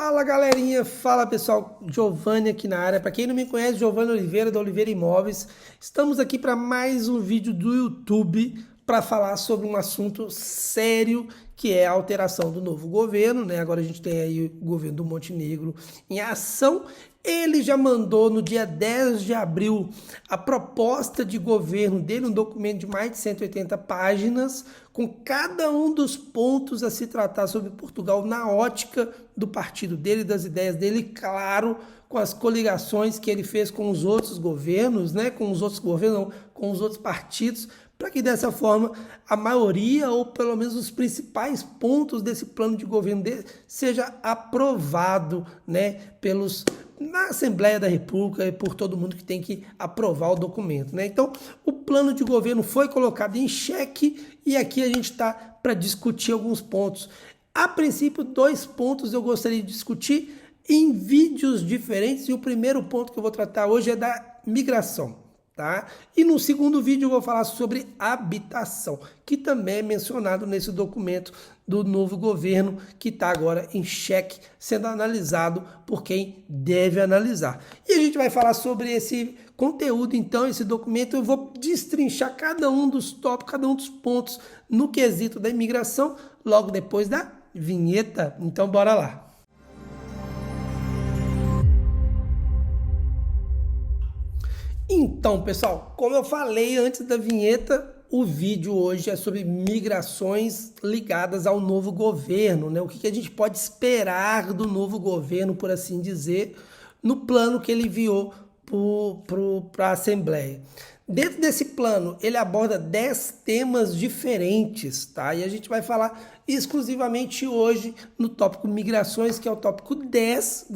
Fala galerinha, fala pessoal, Giovanni aqui na área. Para quem não me conhece, Giovanni Oliveira da Oliveira Imóveis. Estamos aqui para mais um vídeo do YouTube para falar sobre um assunto sério que é a alteração do novo governo, né? Agora a gente tem aí o governo do Montenegro em ação. Ele já mandou no dia 10 de abril a proposta de governo dele, um documento de mais de 180 páginas, com cada um dos pontos a se tratar sobre Portugal na ótica do partido dele, das ideias dele, claro, com as coligações que ele fez com os outros governos, né? Com os outros governos, não, com os outros partidos, para que dessa forma a maioria, ou pelo menos os principais pontos desse plano de governo dele, seja aprovado, né, na Assembleia da República e por todo mundo que tem que aprovar o documento, né? Então, o plano de governo foi colocado em xeque e aqui a gente está para discutir alguns pontos. A princípio, 2 pontos eu gostaria de discutir em vídeos diferentes e o primeiro ponto que eu vou tratar hoje é da migração. Tá? E no segundo vídeo eu vou falar sobre habitação, que também é mencionado nesse documento do novo governo que está agora em xeque, sendo analisado por quem deve analisar. E a gente vai falar sobre esse conteúdo, então, esse documento. Eu vou destrinchar cada um dos tópicos, cada um dos pontos no quesito da imigração, logo depois da vinheta. Então, bora lá. Então, pessoal, como eu falei antes da vinheta, o vídeo hoje é sobre migrações ligadas ao novo governo, né? O que a gente pode esperar do novo governo, por assim dizer, no plano que ele enviou para a Assembleia. Dentro desse plano, ele aborda 10 temas diferentes, tá? E a gente vai falar exclusivamente hoje no tópico migrações, que é o tópico 10,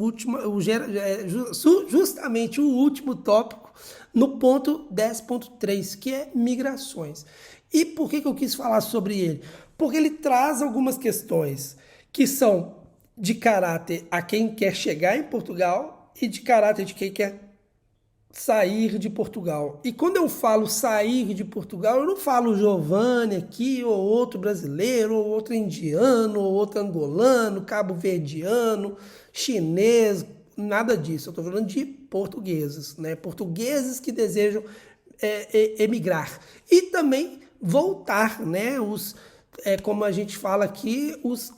justamente o último tópico, no ponto 10.3, que é migrações. E por que eu quis falar sobre ele? Porque ele traz algumas questões que são de caráter a quem quer chegar em Portugal e de caráter de quem quer sair de Portugal. E quando eu falo sair de Portugal, eu não falo Giovanni aqui, ou outro brasileiro, ou outro indiano, ou outro angolano, cabo-verdiano, chinês, nada disso. Eu estou falando de portugueses, né? Portugueses que desejam emigrar. E também voltar, né? Como a gente fala aqui, os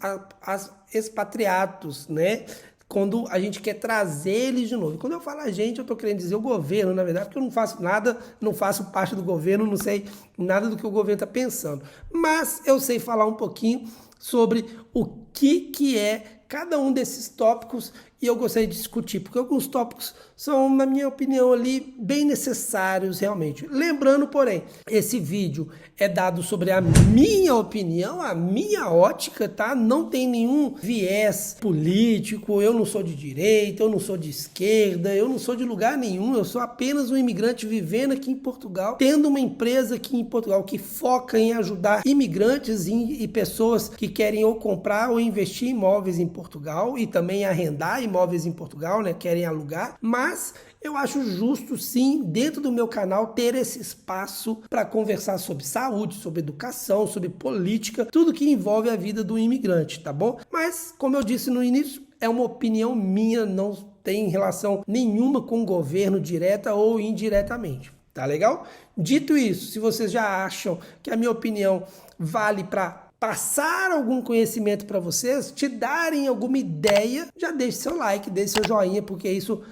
expatriatos, né? Quando a gente quer trazer eles de novo. E quando eu falo a gente, eu estou querendo dizer o governo, na verdade, porque eu não faço nada, não faço parte do governo, não sei nada do que o governo está pensando. Mas eu sei falar um pouquinho sobre o que é cada um desses tópicos e eu gostaria de discutir, porque alguns tópicos são, na minha opinião, ali bem necessários realmente. Lembrando, porém, esse vídeo é dado sobre a minha opinião, a minha ótica, tá? Não tem nenhum viés político, eu não sou de direita, eu não sou de esquerda, eu não sou de lugar nenhum, eu sou apenas um imigrante vivendo aqui em Portugal, tendo uma empresa aqui em Portugal que foca em ajudar imigrantes e pessoas que querem ou comprar ou investir em imóveis em Portugal e também arrendar imóveis em Portugal, né? Querem alugar, mas eu acho justo sim, dentro do meu canal, ter esse espaço para conversar sobre saúde, sobre educação, sobre política, tudo que envolve a vida do imigrante, tá bom? Mas, como eu disse no início, é uma opinião minha, não tem relação nenhuma com o governo, direta ou indiretamente. Tá legal? Dito isso, se vocês já acham que a minha opinião vale para passar algum conhecimento para vocês, te darem alguma ideia, já deixe seu like, deixe seu joinha, porque isso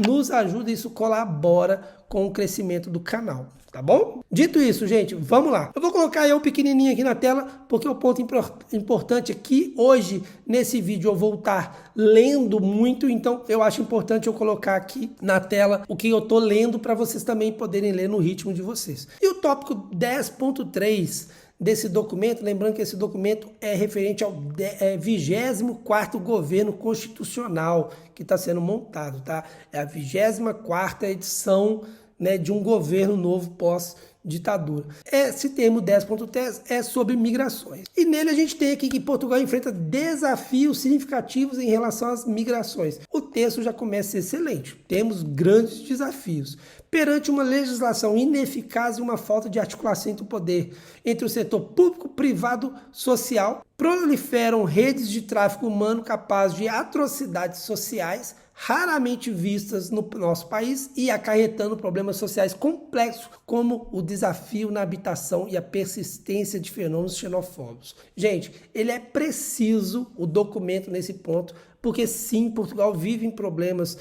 nos ajuda, isso colabora com o crescimento do canal, tá bom? Dito isso, gente, vamos lá. Eu vou colocar eu pequenininho aqui na tela, porque o ponto importante aqui, hoje, nesse vídeo, eu vou estar lendo muito, então eu acho importante eu colocar aqui na tela o que eu tô lendo para vocês também poderem ler no ritmo de vocês. E o tópico 10.3 desse documento, lembrando que esse documento é referente ao 24º governo constitucional que está sendo montado, tá? É a 24ª edição, né, de um governo novo pós-ditadura. Esse termo 10.3 é sobre migrações. E nele a gente tem aqui que Portugal enfrenta desafios significativos em relação às migrações. O texto já começa excelente. Temos grandes desafios. Perante uma legislação ineficaz e uma falta de articulação entre o poder, entre o setor público, privado, social, proliferam redes de tráfico humano capazes de atrocidades sociais raramente vistas no nosso país e acarretando problemas sociais complexos como o desafio na habitação e a persistência de fenômenos xenofóbicos. Gente, ele é preciso, o documento nesse ponto, porque sim, Portugal vive em problemas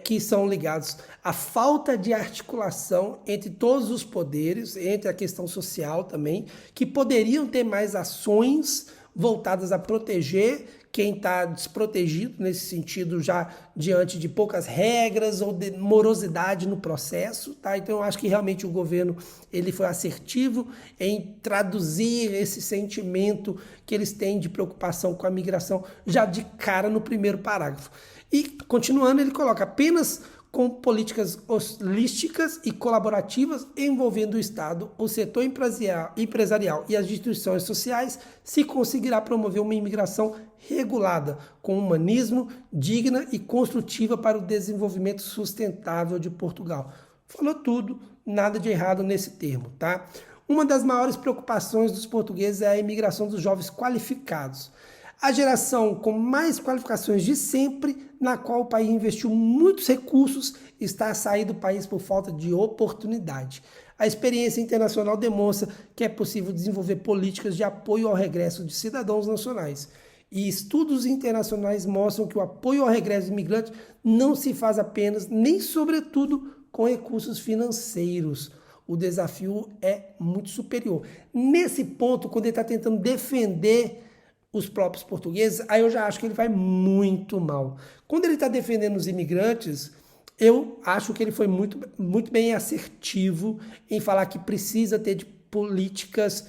que são ligados à falta de articulação entre todos os poderes, entre a questão social também, que poderiam ter mais ações voltadas a proteger quem está desprotegido nesse sentido já diante de poucas regras ou de morosidade no processo, tá? Então eu acho que realmente o governo ele foi assertivo em traduzir esse sentimento que eles têm de preocupação com a migração já de cara no primeiro parágrafo. E continuando ele coloca apenas com políticas holísticas e colaborativas envolvendo o Estado, o setor empresarial e as instituições sociais, se conseguirá promover uma imigração regulada, com humanismo, digna e construtiva para o desenvolvimento sustentável de Portugal. Falou tudo, nada de errado nesse termo, tá? Uma das maiores preocupações dos portugueses é a imigração dos jovens qualificados. A geração com mais qualificações de sempre, na qual o país investiu muitos recursos, está a sair do país por falta de oportunidade. A experiência internacional demonstra que é possível desenvolver políticas de apoio ao regresso de cidadãos nacionais. E estudos internacionais mostram que o apoio ao regresso de imigrantes não se faz apenas, nem sobretudo, com recursos financeiros. O desafio é muito superior. Nesse ponto, quando ele está tentando defender os próprios portugueses, aí eu já acho que ele vai muito mal. Quando ele está defendendo os imigrantes, eu acho que ele foi muito bem assertivo em falar que precisa ter de políticas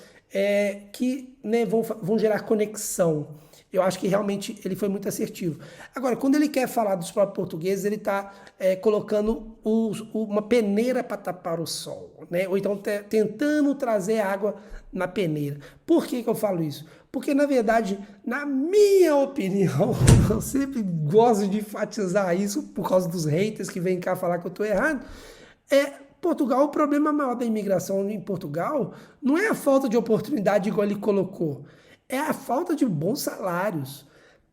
que vão gerar conexão. Eu acho que realmente ele foi muito assertivo. Agora, quando ele quer falar dos próprios portugueses, ele está colocando uma peneira para tapar o sol, né? Ou então tentando trazer água na peneira. Por que eu falo isso? Porque, na verdade, na minha opinião, eu sempre gosto de enfatizar isso por causa dos haters que vêm cá falar que eu estou errado, Portugal, o problema maior da imigração em Portugal não é a falta de oportunidade, igual ele colocou, é a falta de bons salários.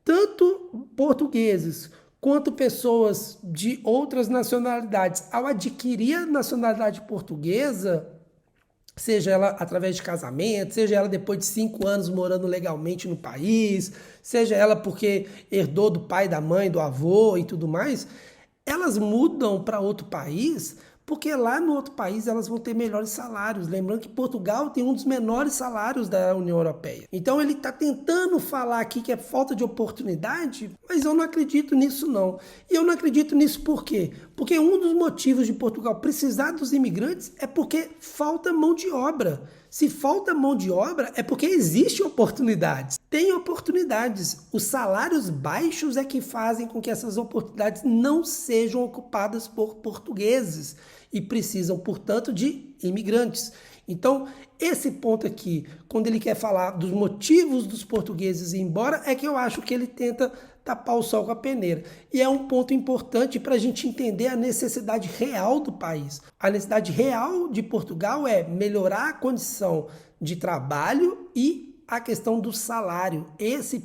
Tanto portugueses quanto pessoas de outras nacionalidades, ao adquirir a nacionalidade portuguesa, seja ela através de casamento, seja ela depois de 5 anos morando legalmente no país, seja ela porque herdou do pai, da mãe, do avô e tudo mais, elas mudam para outro país porque lá no outro país elas vão ter melhores salários. Lembrando que Portugal tem um dos menores salários da União Europeia. Então ele está tentando falar aqui que é falta de oportunidade, mas eu não acredito nisso não. E eu não acredito nisso por quê? Porque um dos motivos de Portugal precisar dos imigrantes é porque falta mão de obra. Se falta mão de obra é porque existem oportunidades. Tem oportunidades. Os salários baixos é que fazem com que essas oportunidades não sejam ocupadas por portugueses e precisam, portanto, de imigrantes. Então, esse ponto aqui, quando ele quer falar dos motivos dos portugueses ir embora, é que eu acho que ele tenta tapar o sol com a peneira. E é um ponto importante para a gente entender a necessidade real do país. A necessidade real de Portugal é melhorar a condição de trabalho e a questão do salário. Esses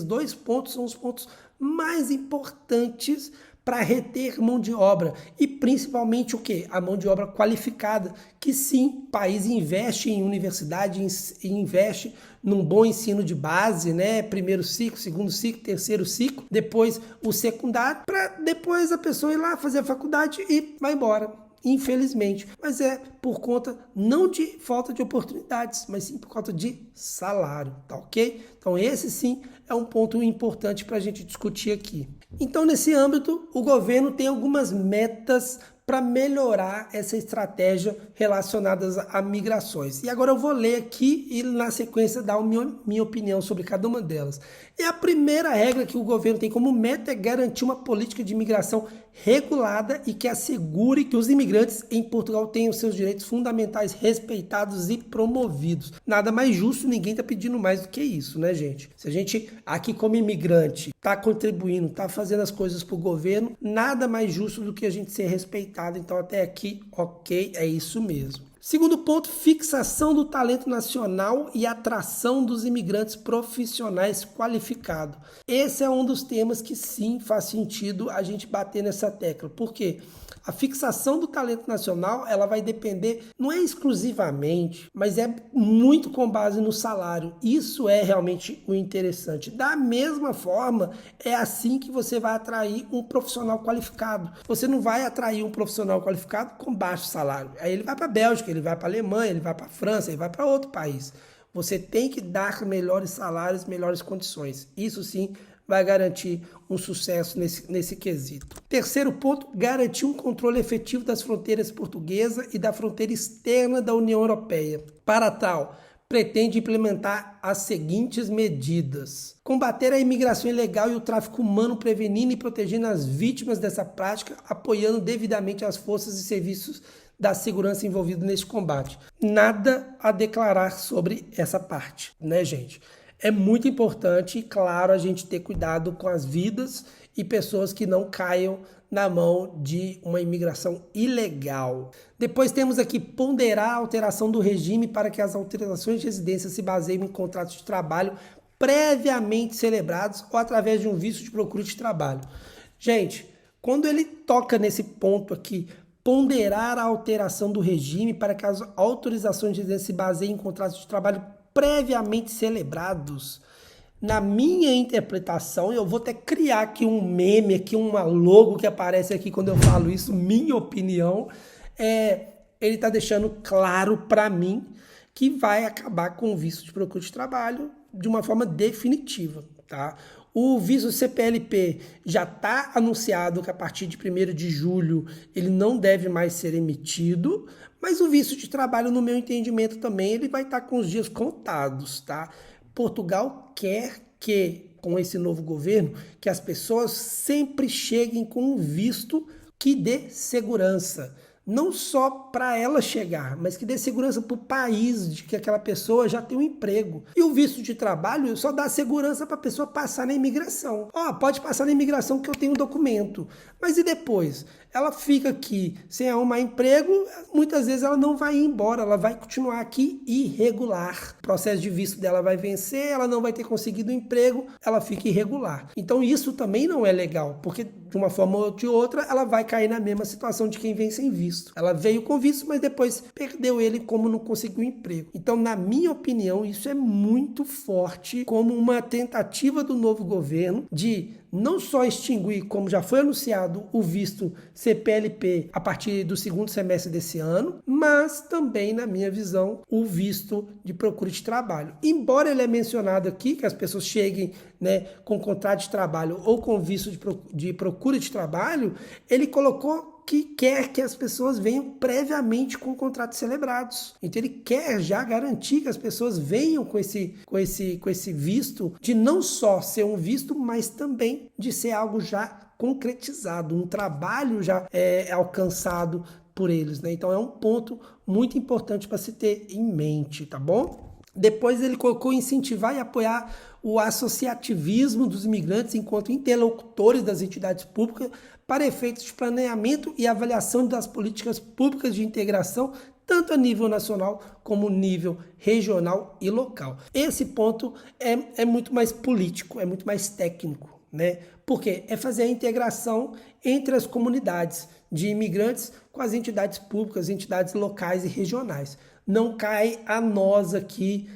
2 pontos são os pontos mais importantes para reter mão de obra e principalmente o quê? A mão de obra qualificada, que sim, o país investe em universidade, investe num bom ensino de base, né? Primeiro ciclo, segundo ciclo, terceiro ciclo, depois o secundário, para depois a pessoa ir lá fazer a faculdade e vai embora. Infelizmente, mas é por conta não de falta de oportunidades, mas sim por conta de salário, tá ok? Então esse sim é um ponto importante para a gente discutir aqui. Então nesse âmbito, o governo tem algumas metas para melhorar essa estratégia relacionada a migrações. E agora eu vou ler aqui e na sequência dar a minha opinião sobre cada uma delas. E a primeira regra que o governo tem como meta é garantir uma política de imigração regulada e que assegure que os imigrantes em Portugal tenham seus direitos fundamentais respeitados e promovidos. Nada mais justo, ninguém está pedindo mais do que isso, né, gente? Se a gente aqui como imigrante está contribuindo, está fazendo as coisas para o governo, nada mais justo do que a gente ser respeitado. Então até aqui, ok, é isso mesmo. Segundo ponto, fixação do talento nacional e atração dos imigrantes profissionais qualificados. Esse é um dos temas que sim faz sentido a gente bater nessa tecla. Por quê? A fixação do talento nacional, ela vai depender, não é exclusivamente, mas é muito com base no salário. Isso é realmente o interessante. Da mesma forma, é assim que você vai atrair um profissional qualificado. Você não vai atrair um profissional qualificado com baixo salário. Aí ele vai para a Bélgica, ele vai para a Alemanha, ele vai para a França, ele vai para outro país. Você tem que dar melhores salários, melhores condições. Isso sim vai garantir um sucesso nesse quesito. Terceiro ponto, garantir um controle efetivo das fronteiras portuguesas e da fronteira externa da União Europeia. Para tal, pretende implementar as seguintes medidas: combater a imigração ilegal e o tráfico humano, prevenindo e protegendo as vítimas dessa prática, apoiando devidamente as forças e serviços da segurança envolvidos neste combate. Nada a declarar sobre essa parte, né, gente? É muito importante, claro, a gente ter cuidado com as vidas e pessoas que não caiam na mão de uma imigração ilegal. Depois temos aqui ponderar a alteração do regime para que as autorizações de residência se baseiem em contratos de trabalho previamente celebrados ou através de um visto de procura de trabalho. Gente, quando ele toca nesse ponto aqui, ponderar a alteração do regime para que as autorizações de residência se baseiem em contratos de trabalho previamente celebrados, na minha interpretação, eu vou até criar aqui um meme, aqui uma logo que aparece aqui quando eu falo isso, minha opinião, ele está deixando claro para mim que vai acabar com o visto de procura de trabalho de uma forma definitiva, tá? O visto CPLP já está anunciado que a partir de 1º de julho ele não deve mais ser emitido, mas o visto de trabalho, no meu entendimento também, ele vai estar com os dias contados, tá? Portugal quer que, com esse novo governo, que as pessoas sempre cheguem com um visto que dê segurança. Não só para ela chegar, mas que dê segurança para o país, de que aquela pessoa já tem um emprego. E o visto de trabalho só dá segurança para a pessoa passar na imigração. Pode passar na imigração que eu tenho um documento. Mas e depois? Ela fica aqui sem arrumar emprego, muitas vezes ela não vai ir embora, ela vai continuar aqui irregular. O processo de visto dela vai vencer, ela não vai ter conseguido um emprego, ela fica irregular. Então isso também não é legal, porque de uma forma ou de outra ela vai cair na mesma situação de quem vem sem visto. Ela veio com visto, mas depois perdeu ele como não conseguiu emprego. Então, na minha opinião, isso é muito forte como uma tentativa do novo governo de não só extinguir, como já foi anunciado, o visto CPLP a partir do 2º semestre desse ano, mas também, na minha visão, o visto de procura de trabalho. Embora ele é mencionado aqui, que as pessoas cheguem, né, com contrato de trabalho ou com visto de procura de trabalho, ele colocou que quer que as pessoas venham previamente com contratos celebrados. Então ele quer já garantir que as pessoas venham com esse visto, de não só ser um visto, mas também de ser algo já concretizado, um trabalho já alcançado por eles, né? Então é um ponto muito importante para se ter em mente, tá bom? Depois ele colocou incentivar e apoiar o associativismo dos imigrantes enquanto interlocutores das entidades públicas para efeitos de planeamento e avaliação das políticas públicas de integração, tanto a nível nacional como nível regional e local. Esse ponto é muito mais político, é muito mais técnico, né? Porque é fazer a integração entre as comunidades de imigrantes com as entidades públicas, entidades locais e regionais. Não cai a nós aqui,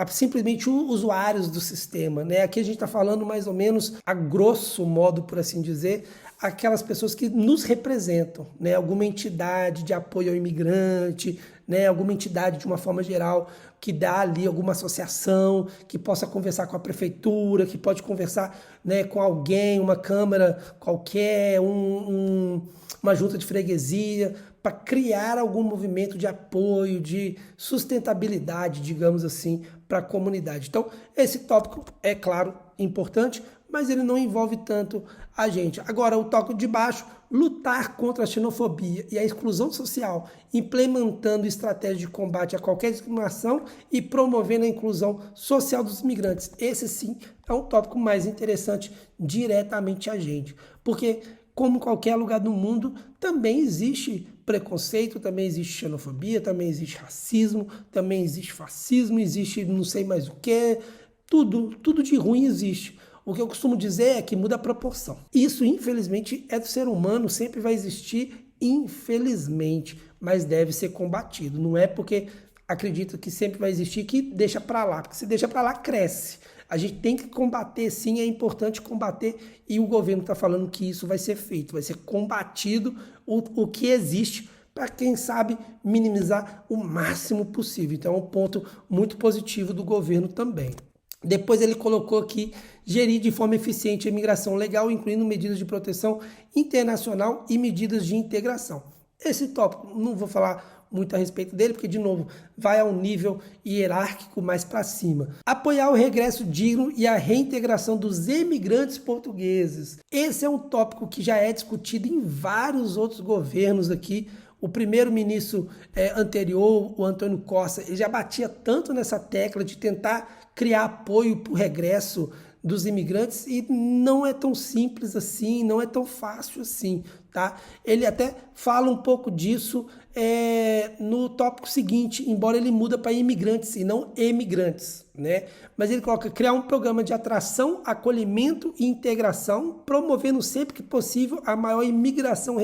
simplesmente usuários do sistema, né? Aqui a gente está falando mais ou menos, a grosso modo, por assim dizer, aquelas pessoas que nos representam, né? Alguma entidade de apoio ao imigrante, né, alguma entidade de uma forma geral que dá ali alguma associação, que possa conversar com a prefeitura, que pode conversar, né, com alguém, uma câmara qualquer, uma junta de freguesia, para criar algum movimento de apoio, de sustentabilidade, digamos assim, para a comunidade. Então, esse tópico é, claro, importante, mas ele não envolve tanto a gente. Agora, o tópico de baixo, lutar contra a xenofobia e a exclusão social, implementando estratégias de combate a qualquer discriminação e promovendo a inclusão social dos imigrantes. Esse, sim, é um tópico mais interessante diretamente a gente, porque, como em qualquer lugar do mundo, também existe preconceito, também existe xenofobia, também existe racismo, também existe fascismo, existe não sei mais o que, tudo de ruim existe. O que eu costumo dizer é que muda a proporção. Isso, infelizmente, é do ser humano, sempre vai existir, infelizmente, mas deve ser combatido. Não é porque acredito que sempre vai existir que deixa para lá, porque se deixa para lá, cresce. A gente tem que combater, sim, é importante combater, e o governo está falando que isso vai ser feito, vai ser combatido o que existe, para quem sabe minimizar o máximo possível. Então é um ponto muito positivo do governo também. Depois ele colocou aqui, gerir de forma eficiente a imigração legal, incluindo medidas de proteção internacional e medidas de integração. Esse tópico, não vou falar muito a respeito dele, porque, de novo, vai a um nível hierárquico mais para cima. Apoiar o regresso digno e a reintegração dos emigrantes portugueses. Esse é um tópico que já é discutido em vários outros governos aqui. O primeiro-ministro anterior, o Antônio Costa, ele já batia tanto nessa tecla de tentar criar apoio para o regresso dos imigrantes, e não é tão simples assim, não é tão fácil assim, tá? Ele até fala um pouco disso no tópico seguinte, embora ele muda para imigrantes e não emigrantes, né? Mas ele coloca criar um programa de atração, acolhimento e integração, promovendo sempre que possível a maior imigração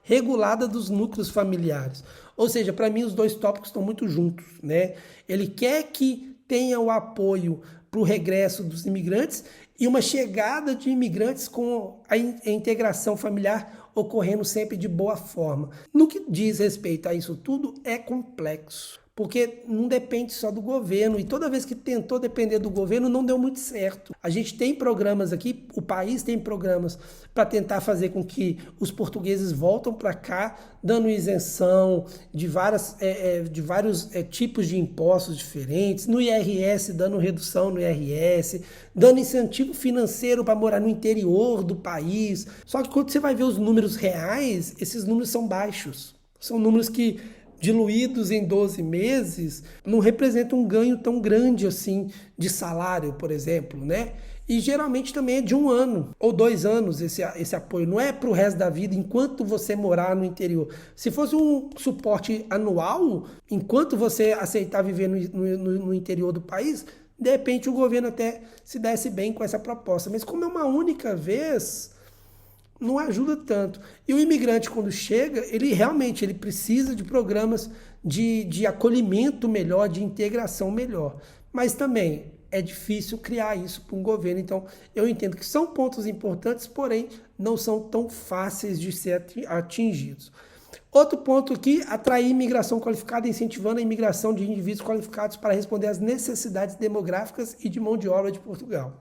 regulada dos núcleos familiares. Ou seja, para mim os dois tópicos estão muito juntos, né? Ele quer que tenha o apoio para o regresso dos imigrantes e uma chegada de imigrantes com a integração familiar ocorrendo sempre de boa forma. No que diz respeito a isso tudo, é complexo, porque não depende só do governo, e toda vez que tentou depender do governo não deu muito certo. A gente tem programas aqui, o país tem programas para tentar fazer com que os portugueses voltem para cá, dando isenção de vários tipos de impostos diferentes, no IRS, dando redução no IRS, dando incentivo financeiro para morar no interior do país. Só que quando você vai ver os números reais, esses números são baixos. São números que, diluídos em 12 meses, não representam um ganho tão grande assim de salário, por exemplo, né? E geralmente também é de 1 ano ou 2 anos esse apoio, não é para o resto da vida enquanto você morar no interior. Se fosse um suporte anual, enquanto você aceitar viver no interior do país, de repente o governo até se desse bem com essa proposta. Mas como é uma única vez, não ajuda tanto. E o imigrante, quando chega, ele realmente precisa de programas de acolhimento melhor, de integração melhor. Mas também é difícil criar isso para um governo. Então, eu entendo que são pontos importantes, porém, não são tão fáceis de ser atingidos. Outro ponto aqui, atrair imigração qualificada, incentivando a imigração de indivíduos qualificados para responder às necessidades demográficas e de mão de obra de Portugal.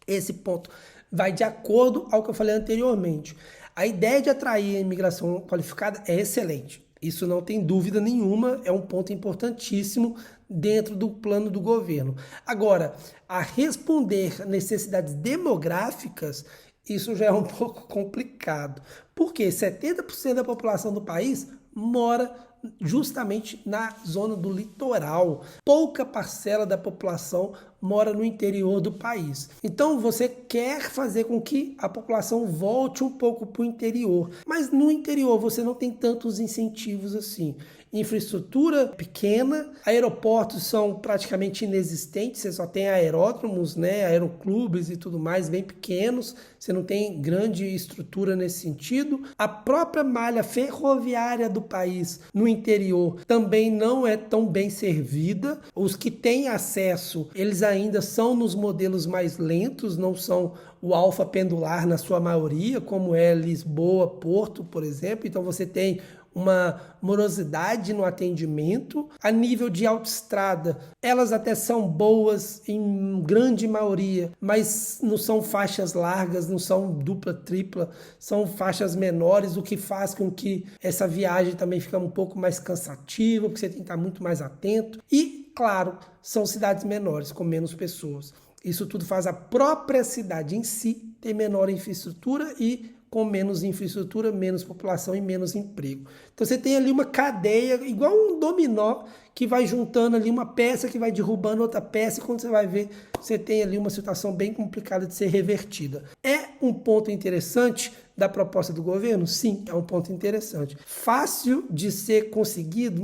Esse ponto vai de acordo ao que eu falei anteriormente. A ideia de atrair a imigração qualificada é excelente. Isso não tem dúvida nenhuma, é um ponto importantíssimo dentro do plano do governo. Agora, a responder necessidades demográficas, isso já é um pouco complicado, porque 70% da população do país mora justamente na zona do litoral. Pouca parcela da população mora no interior do país. Então você quer fazer com que a população volte um pouco para o interior, mas no interior você não tem tantos incentivos assim. Infraestrutura pequena, aeroportos são praticamente inexistentes, você só tem aeródromos, né, aeroclubes e tudo mais bem pequenos, você não tem grande estrutura nesse sentido. A própria malha ferroviária do país no interior também não é tão bem servida. Os que têm acesso, eles ainda são nos modelos mais lentos, não são o alfa pendular na sua maioria, como é Lisboa, Porto, por exemplo. Então você tem uma morosidade no atendimento. A nível de autoestrada, elas até são boas em grande maioria, mas não são faixas largas, não são dupla, tripla, são faixas menores, o que faz com que essa viagem também fique um pouco mais cansativa, porque você tem que estar muito mais atento. E, claro, são cidades menores, com menos pessoas. Isso tudo faz a própria cidade em si ter menor infraestrutura e com menos infraestrutura, menos população e menos emprego. Então você tem ali uma cadeia, igual um dominó, que vai juntando ali uma peça, que vai derrubando outra peça, e quando você vai ver, você tem ali uma situação bem complicada de ser revertida. É um ponto interessante da proposta do governo? Sim, é um ponto interessante. Fácil de ser conseguido?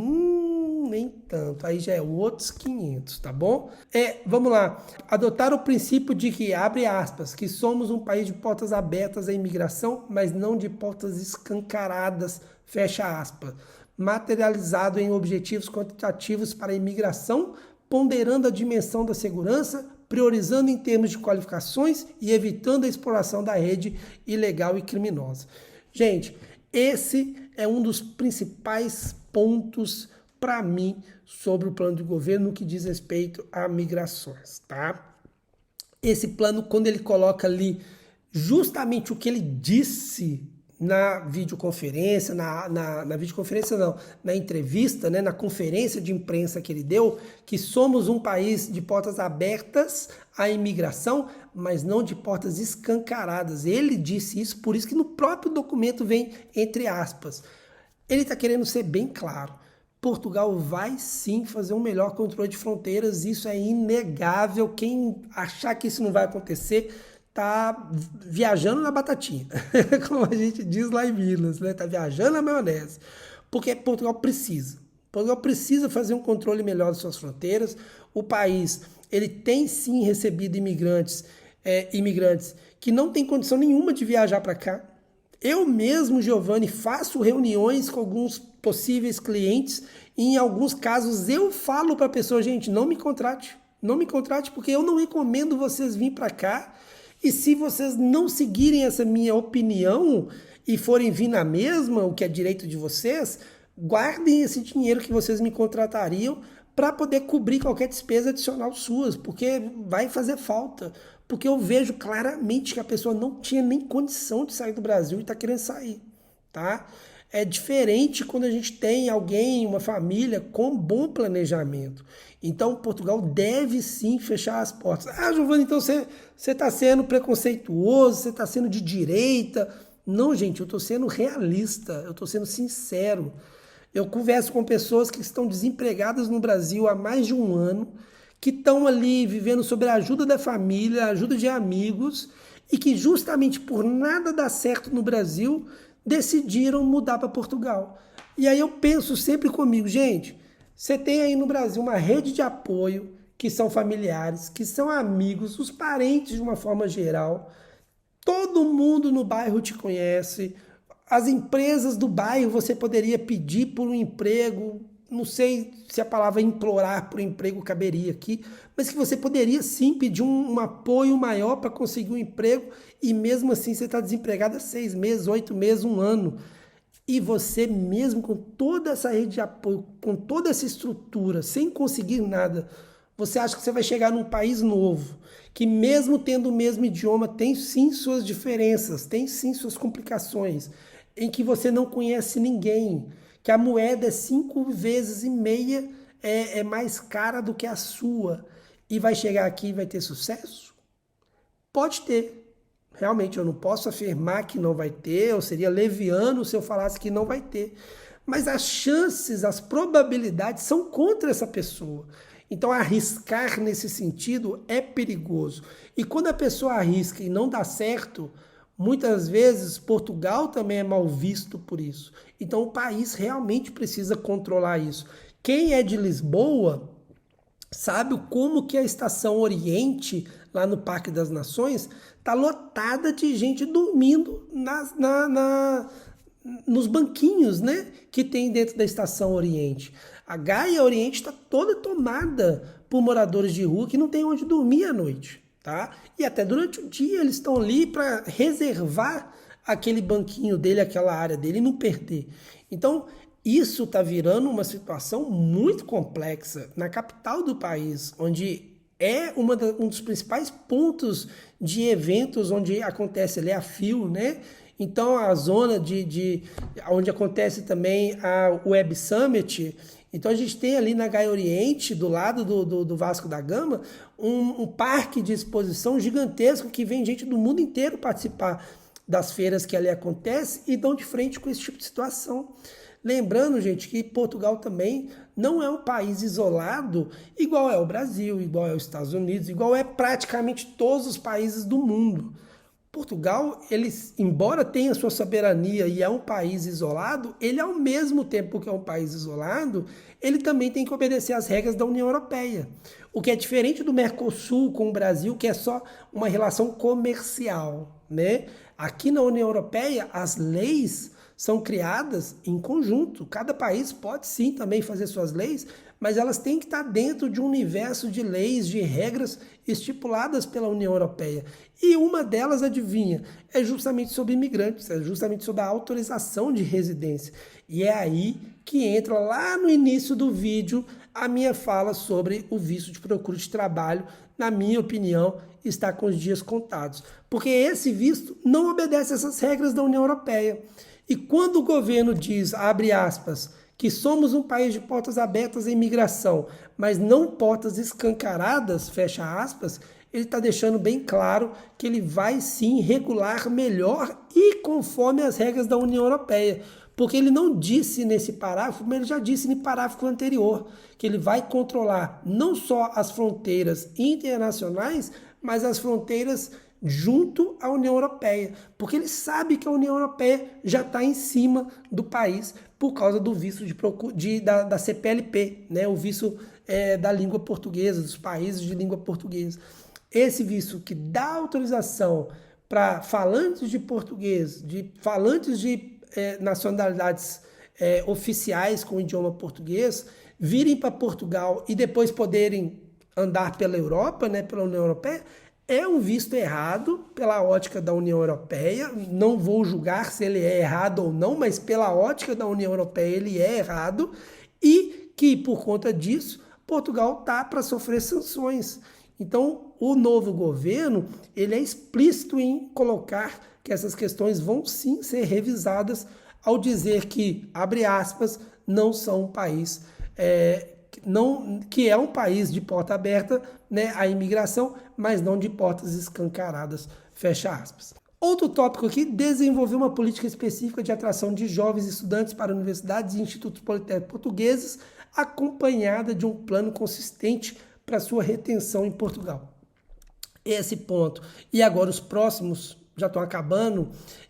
Nem tanto, aí já é outros 500, tá bom? Vamos lá, adotar o princípio de que, abre aspas, que somos um país de portas abertas à imigração, mas não de portas escancaradas, fecha aspas, materializado em objetivos quantitativos para a imigração, ponderando a dimensão da segurança, priorizando em termos de qualificações e evitando a exploração da rede ilegal e criminosa. Gente, esse é um dos principais pontos para mim, sobre o plano de governo no que diz respeito a migrações, tá? Esse plano, quando ele coloca ali justamente o que ele disse na videoconferência, na videoconferência não, na entrevista, né, na conferência de imprensa que ele deu, que somos um país de portas abertas à imigração, mas não de portas escancaradas. Ele disse isso, por isso que no próprio documento vem entre aspas. Ele está querendo ser bem claro. Portugal vai sim fazer um melhor controle de fronteiras, isso é inegável. Quem achar que isso não vai acontecer tá viajando na batatinha, como a gente diz lá em Minas, né? Tá viajando na maionese, porque Portugal precisa fazer um controle melhor das suas fronteiras. O país, ele tem sim recebido imigrantes que não têm condição nenhuma de viajar para cá. Eu mesmo, Giovanni, faço reuniões com alguns possíveis clientes e em alguns casos eu falo para a pessoa, gente, não me contrate porque eu não recomendo vocês virem para cá, e se vocês não seguirem essa minha opinião e forem vir na mesma, o que é direito de vocês, guardem esse dinheiro que vocês me contratariam para poder cobrir qualquer despesa adicional suas, porque vai fazer falta. Porque eu vejo claramente que a pessoa não tinha nem condição de sair do Brasil e está querendo sair, tá? É diferente quando a gente tem alguém, uma família com bom planejamento. Então, Portugal deve sim fechar as portas. Ah, Giovanni, então você está sendo preconceituoso, você está sendo de direita. Não, gente, eu estou sendo realista, eu estou sendo sincero. Eu converso com pessoas que estão desempregadas no Brasil há mais de um ano, que estão ali vivendo sobre a ajuda da família, a ajuda de amigos, e que justamente por nada dar certo no Brasil, decidiram mudar para Portugal. E aí eu penso sempre comigo, gente, você tem aí no Brasil uma rede de apoio, que são familiares, que são amigos, os parentes de uma forma geral, todo mundo no bairro te conhece, as empresas do bairro você poderia pedir por um emprego, não sei se a palavra implorar por emprego caberia aqui, mas que você poderia sim pedir um apoio maior para conseguir um emprego, e mesmo assim você está desempregado há 6 meses, 8 meses, 1 ano. E você mesmo com toda essa rede de apoio, com toda essa estrutura, sem conseguir nada, você acha que você vai chegar num país novo, que mesmo tendo o mesmo idioma, tem sim suas diferenças, tem sim suas complicações, em que você não conhece ninguém, que a moeda é 5,5 vezes mais cara do que a sua, e vai chegar aqui e vai ter sucesso? Pode ter. Realmente, eu não posso afirmar que não vai ter, eu seria leviano se eu falasse que não vai ter. Mas as chances, as probabilidades são contra essa pessoa. Então, arriscar nesse sentido é perigoso. E quando a pessoa arrisca e não dá certo, muitas vezes Portugal também é mal visto por isso. Então o país realmente precisa controlar isso. Quem é de Lisboa sabe como que a Estação Oriente, lá no Parque das Nações, está lotada de gente dormindo nos banquinhos, né, que tem dentro da Estação Oriente. A Gaia Oriente está toda tomada por moradores de rua que não tem onde dormir à noite. Tá? E até durante o dia eles estão ali para reservar aquele banquinho dele, aquela área dele e não perder. Então, isso está virando uma situação muito complexa na capital do país, onde é um dos principais pontos de eventos onde acontece ali a FIL, né? Então, a zona onde acontece também a Web Summit. Então, a gente tem ali na Gaia Oriente, do lado do Vasco da Gama, um parque de exposição gigantesco que vem gente do mundo inteiro participar das feiras que ali acontecem e dão de frente com esse tipo de situação. Lembrando, gente, que Portugal também não é um país isolado, igual é o Brasil, igual é os Estados Unidos, igual é praticamente todos os países do mundo. Portugal, embora tenha sua soberania e é um país isolado, ele ao mesmo tempo que é um país isolado, ele também tem que obedecer às regras da União Europeia. O que é diferente do Mercosul com o Brasil, que é só uma relação comercial, né? Aqui na União Europeia, as leis são criadas em conjunto. Cada país pode sim também fazer suas leis, mas elas têm que estar dentro de um universo de leis, de regras estipuladas pela União Europeia. E uma delas, adivinha, é justamente sobre imigrantes, é justamente sobre a autorização de residência. E é aí que entra lá no início do vídeo a minha fala sobre o visto de procura de trabalho, na minha opinião, está com os dias contados. Porque esse visto não obedece a essas regras da União Europeia. E quando o governo diz, abre aspas, que somos um país de portas abertas à imigração, mas não portas escancaradas, fecha aspas, ele está deixando bem claro que ele vai sim regular melhor e conforme as regras da União Europeia. Porque ele não disse nesse parágrafo, mas ele já disse no parágrafo anterior, que ele vai controlar não só as fronteiras internacionais, mas as fronteiras junto à União Europeia, porque ele sabe que a União Europeia já está em cima do país por causa do visto da CPLP, né? O visto da língua portuguesa, dos países de língua portuguesa. Esse visto que dá autorização para falantes de português, de falantes de nacionalidades oficiais com o idioma português, virem para Portugal e depois poderem andar pela Europa, né, pela União Europeia, é um visto errado pela ótica da União Europeia. Não vou julgar se ele é errado ou não, mas pela ótica da União Europeia ele é errado e que, por conta disso, Portugal está para sofrer sanções. Então, o novo governo ele é explícito em colocar que essas questões vão sim ser revisadas ao dizer que, abre aspas, não são um país... que é um país de porta aberta, né, à imigração, mas não de portas escancaradas, fecha aspas. Outro tópico aqui, desenvolver uma política específica de atração de jovens estudantes para universidades e institutos politécnicos portugueses, acompanhada de um plano consistente para sua retenção em Portugal. Esse ponto, e agora os próximos já estão acabando,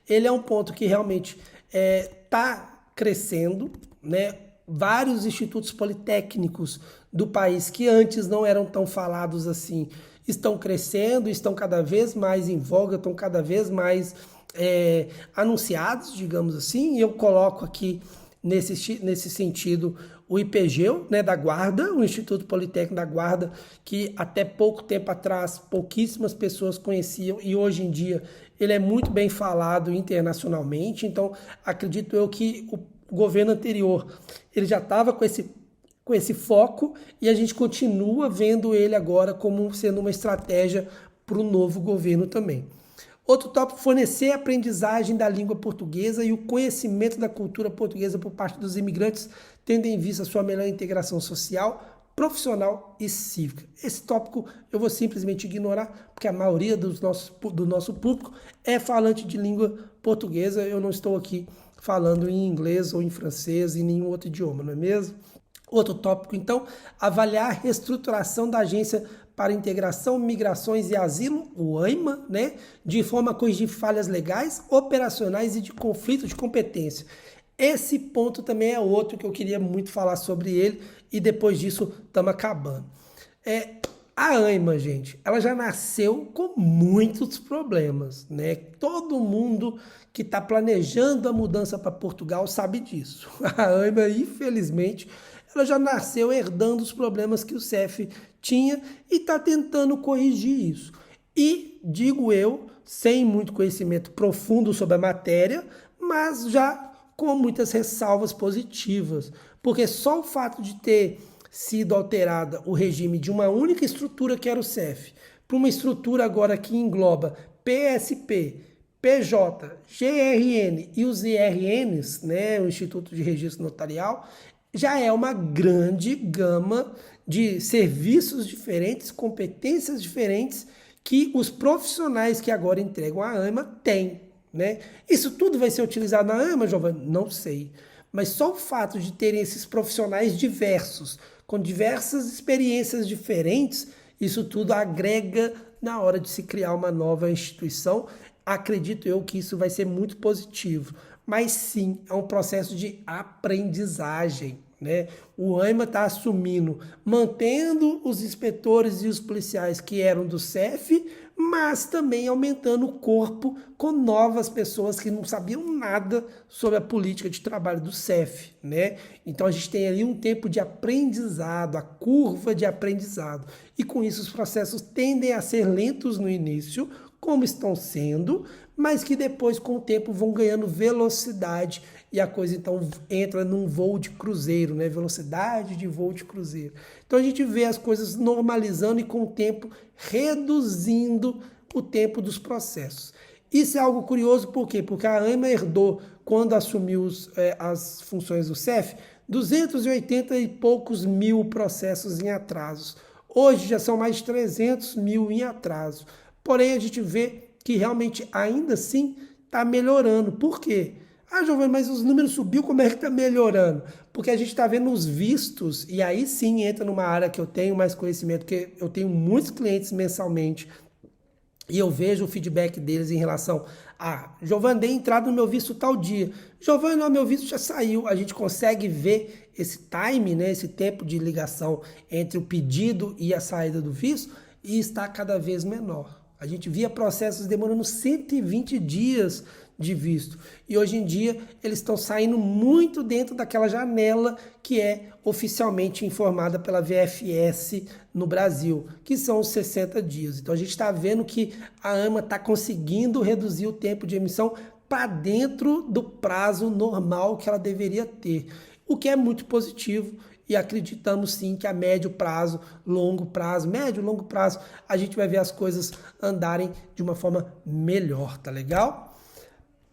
ele é um ponto que realmente está crescendo, né? Vários institutos politécnicos do país que antes não eram tão falados assim, estão crescendo, estão cada vez mais em voga, estão cada vez mais anunciados, digamos assim, e eu coloco aqui nesse sentido o IPGEU, né, da Guarda, o Instituto Politécnico da Guarda, que até pouco tempo atrás pouquíssimas pessoas conheciam e hoje em dia ele é muito bem falado internacionalmente. Então acredito eu que o governo anterior ele já estava com esse foco e a gente continua vendo ele agora como sendo uma estratégia para o novo governo também. Outro tópico, fornecer a aprendizagem da língua portuguesa e o conhecimento da cultura portuguesa por parte dos imigrantes, tendo em vista a sua melhor integração social, profissional e cívica. Esse tópico eu vou simplesmente ignorar, porque a maioria do nosso público é falante de língua portuguesa. Eu não estou aqui falando em inglês ou em francês, em nenhum outro idioma, não é mesmo? Outro tópico, então, avaliar a reestruturação da Agência para Integração, Migrações e Asilo, o AIMA, né, de forma a corrigir falhas legais, operacionais e de conflito de competência. Esse ponto também é outro que eu queria muito falar sobre ele e depois disso estamos acabando. A AIMA, gente, ela já nasceu com muitos problemas, né? Todo mundo que está planejando a mudança para Portugal sabe disso. A AIMA, infelizmente, ela já nasceu herdando os problemas que o CEF tinha e está tentando corrigir isso. E digo eu, sem muito conhecimento profundo sobre a matéria, mas já com muitas ressalvas positivas, porque só o fato de ter sido alterada o regime de uma única estrutura que era o CEF, para uma estrutura agora que engloba PSP, PJ, GRN e os IRNs, né, o Instituto de Registro Notarial, já é uma grande gama de serviços diferentes, competências diferentes que os profissionais que agora entregam a AMA têm, né? Isso tudo vai ser utilizado na AMA, Giovanni? Não sei. Mas só o fato de terem esses profissionais diversos, com diversas experiências diferentes, isso tudo agrega na hora de se criar uma nova instituição. Acredito eu que isso vai ser muito positivo. Mas sim, é um processo de aprendizagem, né? O AMA está assumindo, mantendo os inspetores e os policiais que eram do CEF, mas também aumentando o corpo com novas pessoas que não sabiam nada sobre a política de trabalho do CEF, né? Então a gente tem ali um tempo de aprendizado, a curva de aprendizado. E com isso os processos tendem a ser lentos no início, como estão sendo, mas que depois, com o tempo, vão ganhando velocidade e a coisa, então, entra num voo de cruzeiro, né? Velocidade de voo de cruzeiro. Então, a gente vê as coisas normalizando e, com o tempo, reduzindo o tempo dos processos. Isso é algo curioso, por quê? Porque a AMA herdou, quando assumiu as funções do CEF, 280 e poucos mil processos em atrasos. Hoje já são mais de 300 mil em atraso. Porém, a gente vê que realmente ainda assim está melhorando. Por quê? Ah, Giovanni, mas os números subiu, como é que está melhorando? Porque a gente está vendo os vistos, e aí sim entra numa área que eu tenho mais conhecimento, porque eu tenho muitos clientes mensalmente, e eu vejo o feedback deles em relação a Giovanni, dei entrada no meu visto tal dia. Giovanni, não, meu visto já saiu. A gente consegue ver esse time, né, esse tempo de ligação entre o pedido e a saída do visto, e está cada vez menor. A gente via processos demorando 120 dias de visto. E hoje em dia eles estão saindo muito dentro daquela janela que é oficialmente informada pela VFS no Brasil, que são os 60 dias. Então a gente está vendo que a AMA está conseguindo reduzir o tempo de emissão para dentro do prazo normal que ela deveria ter, o que é muito positivo. E acreditamos sim que a médio prazo, médio e longo prazo, a gente vai ver as coisas andarem de uma forma melhor, tá legal?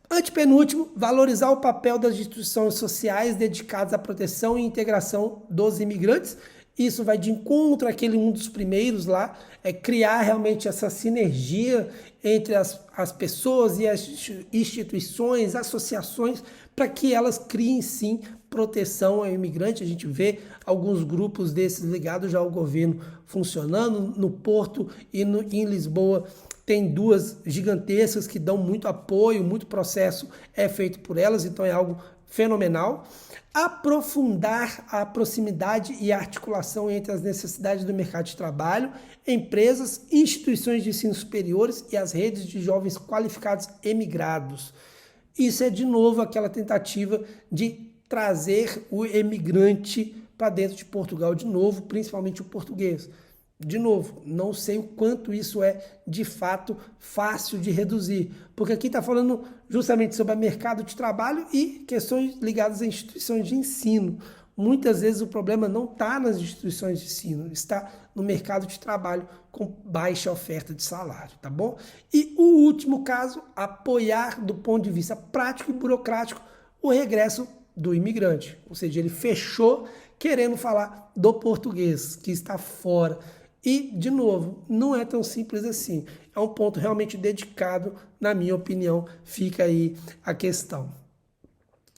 Antepenúltimo, valorizar o papel das instituições sociais dedicadas à proteção e integração dos imigrantes. Isso vai de encontro àquele um dos primeiros lá, é criar realmente essa sinergia entre as pessoas e as instituições, associações, para que elas criem sim proteção ao imigrante. A gente vê alguns grupos desses ligados já ao governo funcionando. No Porto e em Lisboa tem duas gigantescas que dão muito apoio, muito processo é feito por elas, então é algo fenomenal. Aprofundar a proximidade e a articulação entre as necessidades do mercado de trabalho, empresas, instituições de ensino superiores e as redes de jovens qualificados emigrados. Isso é, de novo, aquela tentativa de trazer o emigrante para dentro de Portugal de novo, principalmente o português. De novo, não sei o quanto isso é, de fato, fácil de reduzir, porque aqui está falando justamente sobre o mercado de trabalho e questões ligadas a instituições de ensino. Muitas vezes o problema não está nas instituições de ensino, está no mercado de trabalho com baixa oferta de salário, tá bom? E o último caso, apoiar do ponto de vista prático e burocrático o regresso do imigrante, ou seja, ele fechou querendo falar do português, que está fora. E, de novo, não é tão simples assim. É um ponto realmente dedicado, na minha opinião, fica aí a questão.